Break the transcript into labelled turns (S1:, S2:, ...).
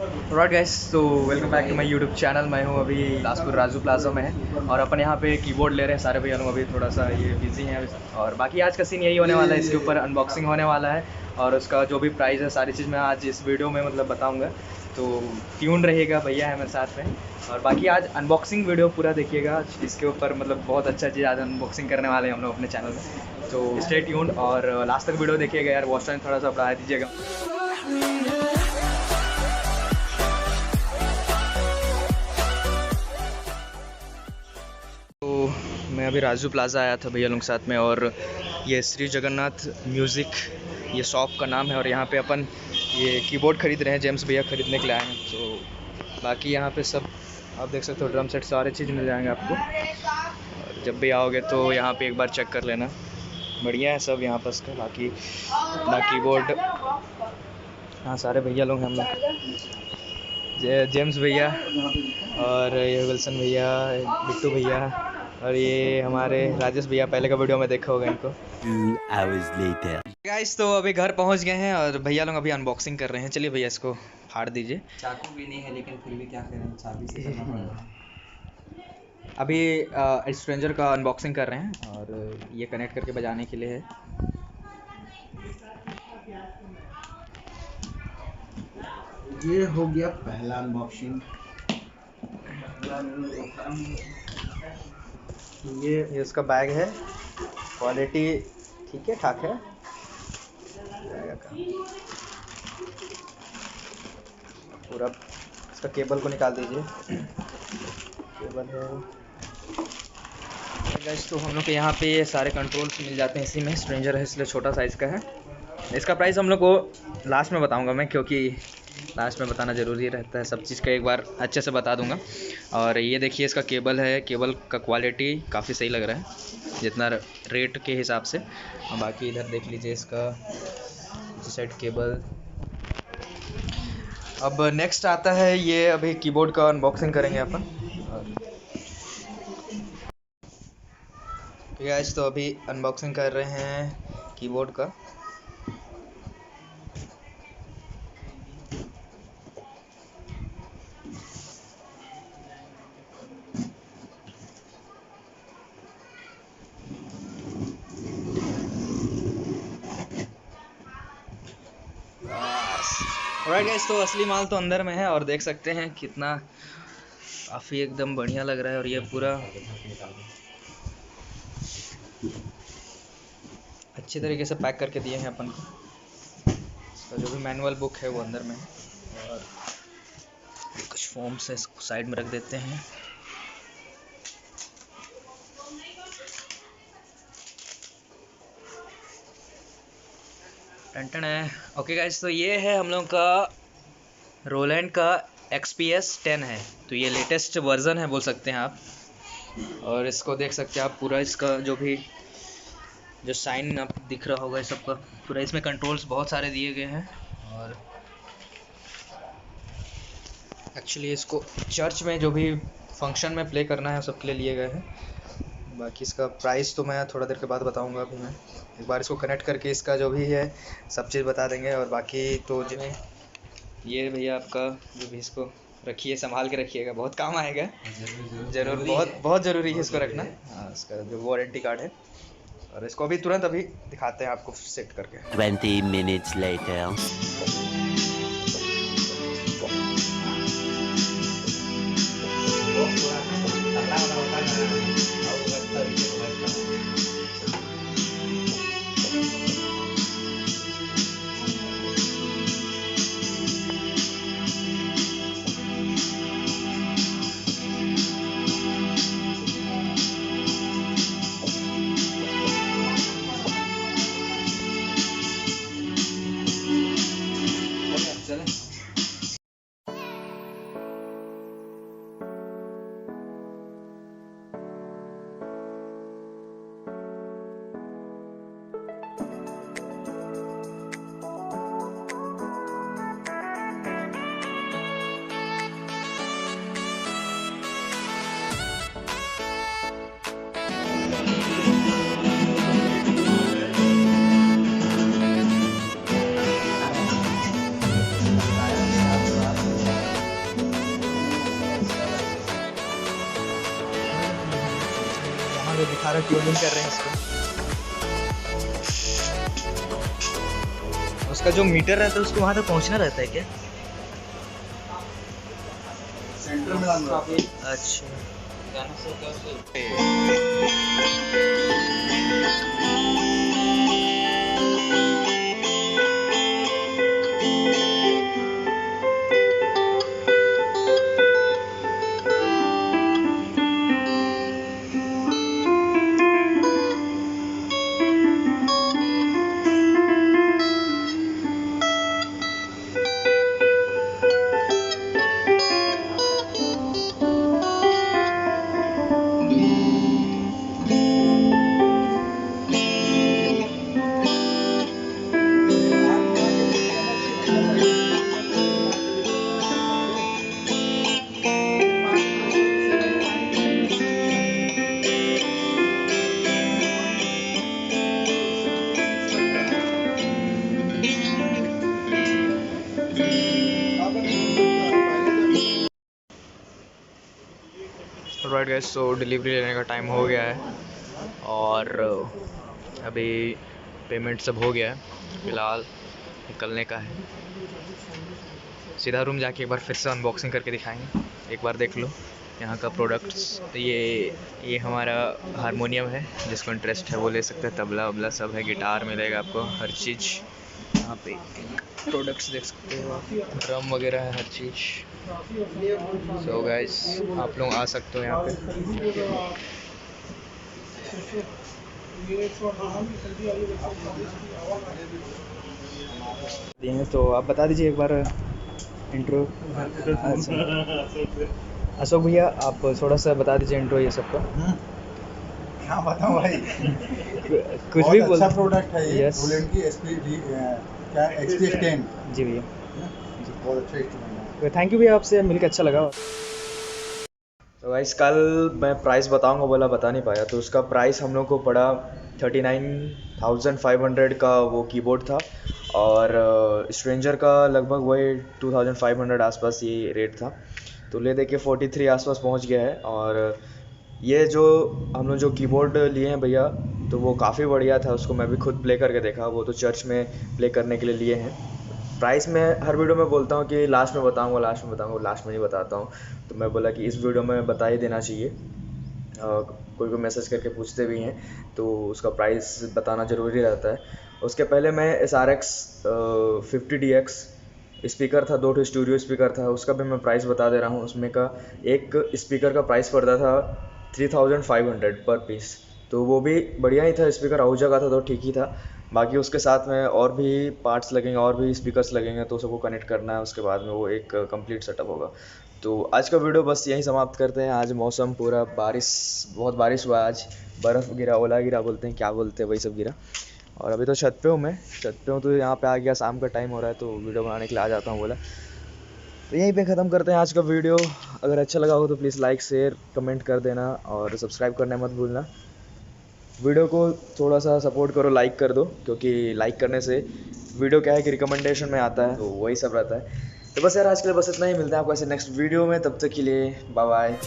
S1: Right guys, तो welcome back to my YouTube channel. मैं हूं अभी बिलासपुर राजू प्लाजा में है और अपन यहां पे कीबोर्ड ले रहे हैं सारे भैया लोग। अभी थोड़ा सा ये बिजी हैं और बाकी आज का सीन यही होने वाला है। इसके ऊपर अनबॉक्सिंग होने वाला है और उसका जो भी प्राइस है सारी चीज़ मैं आज इस वीडियो में मतलब बताऊंगा। तो ट्यून रहेगा, भैया है मेरे साथ में। और बाकी आज अनबॉक्सिंग वीडियो पूरा देखिएगा, इसके ऊपर मतलब बहुत अच्छा चीज़ आज अनबॉक्सिंग करने वाले हैं हम लोग अपने चैनल में। तो स्टे ट्यून्ड और लास्ट तक वीडियो देखिएगा यार। वॉच टाइम थोड़ा सा बढ़ा दीजिएगा। तो मैं अभी राजू प्लाज़ा आया था भैया लोग के साथ में, और ये श्री जगन्नाथ म्यूज़िक ये शॉप का नाम है। और यहाँ पे अपन ये कीबोर्ड ख़रीद रहे हैं, जेम्स भैया ख़रीदने के लिए आए हैं। तो बाकी यहाँ पे सब आप देख सकते हो, ड्रम सेट सारे चीज़ मिल जाएंगे आपको। और जब भी आओगे तो यहाँ पे एक बार चेक कर लेना, बढ़िया है सब यहाँ पास का। बाकी अपना कीबोर्ड, हाँ सारे भैया लोग हैं हम लोग, जेम्स भैया और ये विल्सन भैया, बिट्टू भैया और ये हमारे राजेश भैया। पहले का वीडियो में देखा होगा इनको।
S2: 2 hours later.
S1: गाइस, तो अभी घर पहुंच गए हैं और भैया लोग अभी अनबॉक्सिंग कर रहे हैं। चलिए भैया इसको फाड़ दीजिए।
S3: चाकू भी नहीं है लेकिन फिर भी क्या करें, चाबी से करना पड़ेगा।
S1: अभी स्ट्रेंजर का अनबॉक्सिंग कर रहे हैं और ये कनेक्ट करके बजाने के लिए है।
S3: ये हो गया पहला अनबॉक्सिंग।
S1: ये उसका बैग है, क्वालिटी ठीक है ठाक है। पूरा इसका केबल को निकाल दीजिए, केबल है गाइस। तो हम लोग के यहाँ पे ये सारे कंट्रोल्स मिल जाते हैं इसी में। स्ट्रेंजर है इसलिए छोटा साइज़ का है। इसका प्राइस हम लोग को लास्ट में बताऊंगा मैं, क्योंकि लास्ट में बताना ज़रूरी रहता है। सब चीज़ का एक बार अच्छे से बता दूंगा। और ये देखिए इसका केबल है, केबल का क्वालिटी काफ़ी सही लग रहा है जितना रेट के हिसाब से। और बाकी इधर देख लीजिए इसका सेट केबल। अब नेक्स्ट आता है ये, अभी कीबोर्ड का अनबॉक्सिंग करेंगे अपन। गाइस, तो अभी अनबॉक्सिंग कर रहे हैं कीबोर्ड का। ऑलराइट गाइस, तो असली माल तो अंदर में है और देख सकते हैं कितना काफ़ी एकदम बढ़िया लग रहा है। और ये पूरा अच्छे तरीके से पैक करके दिए हैं अपन को। इसका जो भी मैनुअल बुक है वो अंदर में है। और कुछ फॉर्म से इसको साइड में रख देते हैं। टन है। ओके गाइस, तो ये है हम लोग का रोलैंड का XPS 10 है। तो ये लेटेस्ट वर्जन है बोल सकते हैं आप। और इसको देख सकते हैं आप, पूरा इसका जो भी जो साइन आप दिख रहा होगा, इस सबका पूरा इसमें कंट्रोल्स बहुत सारे दिए गए हैं। और एक्चुअली इसको चर्च में जो भी फंक्शन में प्ले करना है सबके लिए लिए गए हैं। बाकी इसका प्राइस तो मैं थोड़ा देर के बाद बताऊंगा। अभी मैं एक बार इसको कनेक्ट करके इसका जो भी है सब चीज़ बता देंगे। और बाकी तो जिन्हें ये भैया आपका जो भी, इसको रखिए, संभाल के रखिएगा, बहुत काम आएगा ज़रूर। बहुत बहुत ज़रूरी है इसको रखना। हाँ, इसका जो वारंटी कार्ड है। और इसको अभी तुरंत अभी दिखाते हैं आपको सेट करके।
S2: 20 minutes later.
S1: पे दिखा रहा, ट्यूनिंग कर रहे हैं इसको। उसका जो मीटर रहता है उसको वहाँ तक पहुँचना रहता है क्या?
S3: सेंटर में लाना।
S1: अच्छा। राइट गाइस, सो डिलीवरी लेने का टाइम हो गया है और अभी पेमेंट सब हो गया है, फ़िलहाल निकलने का है। सीधा रूम जाके एक बार फिर से अनबॉक्सिंग करके दिखाएंगे। एक बार देख लो यहाँ का प्रोडक्ट्स। तो ये हमारा हारमोनियम है, जिसको इंटरेस्ट है वो ले सकते हैं। तबला वबला सब है, गिटार मिलेगा आपको, हर चीज़ यहाँ पे प्रोडक्ट्स देख सकते हो, ड्रम वगैरह है, हर चीज़। सो गाइस, आप लोग आ सकते हो यहाँ पे। तो आप बता दीजिए एक बार इंट्रो। अशोक भैया, आप थोड़ा सा बता दीजिए इंट्रो ये सबका।
S3: क्या बताऊं भाई,
S1: कुछ भी
S3: बहुत अच्छा प्रोडक्ट है ये।
S1: यस
S3: रोलैंड की क्या XT10।
S1: जी भैया,
S3: बहुत अच्छा इंस्ट्रूमेंट है।
S1: थैंक यू भैया, आपसे मिलकर अच्छा लगा। तो गाइस, कल मैं प्राइस बताऊंगा बोला, बता नहीं पाया। तो उसका प्राइस हम लोग को पड़ा 39,500 का वो कीबोर्ड था, और स्ट्रेंजर का लगभग वही 2,500 आसपास ये रेट था। तो ले दे के 43 आसपास पहुंच गया है। और ये जो हम लोग जो कीबोर्ड लिए हैं भैया, तो वो काफ़ी बढ़िया था। उसको मैं भी खुद प्ले करके देखा, वो तो चर्च में प्ले करने के लिए लिए हैं। प्राइस मैं हर वीडियो में बोलता हूँ कि लास्ट में बताऊँगा, लास्ट में बताऊँगा, लास्ट में नहीं बताता हूँ। तो मैं बोला कि इस वीडियो में बता ही देना चाहिए। कोई कोई मैसेज करके पूछते भी हैं, तो उसका प्राइस बताना ज़रूरी रहता है। उसके पहले मैं SRX 50DX स्पीकर था, 2 स्टूडियो स्पीकर था, उसका भी मैं प्राइस बता दे रहा हूँ। उसमें का एक स्पीकर का प्राइस पड़ता था 3,500 पर पीस। तो वो भी बढ़िया ही था, स्पीकर आउजा का था तो ठीक ही था। बाकी उसके साथ में और भी पार्ट्स लगेंगे, और भी स्पीकर्स लगेंगे, तो सबको कनेक्ट करना है। उसके बाद में वो एक कंप्लीट सेटअप होगा। तो आज का वीडियो बस यहीं समाप्त करते हैं। आज मौसम पूरा बहुत बारिश हुआ आज, बर्फ़ गिरा, ओला गिरा बोलते हैं, क्या बोलते हैं वही सब गिरा। और अभी तो छत पे हूँ, मैं छत पे हूँ, तो यहाँ पे आ गया, शाम का टाइम हो रहा है तो वीडियो बनाने के लिए आ जाता हूँ बोला। तो यहीं पे ख़त्म करते हैं आज का वीडियो। अगर अच्छा लगा हो तो प्लीज़ लाइक, शेयर, कमेंट कर देना, और सब्सक्राइब करना मत भूलना। वीडियो को थोड़ा सा सपोर्ट करो, लाइक कर दो, क्योंकि लाइक करने से वीडियो क्या है कि रिकमेंडेशन में आता है, तो वही सब रहता है। तो बस यार, आज के लिए बस इतना ही। मिलते हैं आपको ऐसे नेक्स्ट वीडियो में, तब तक के लिए बाय बाय।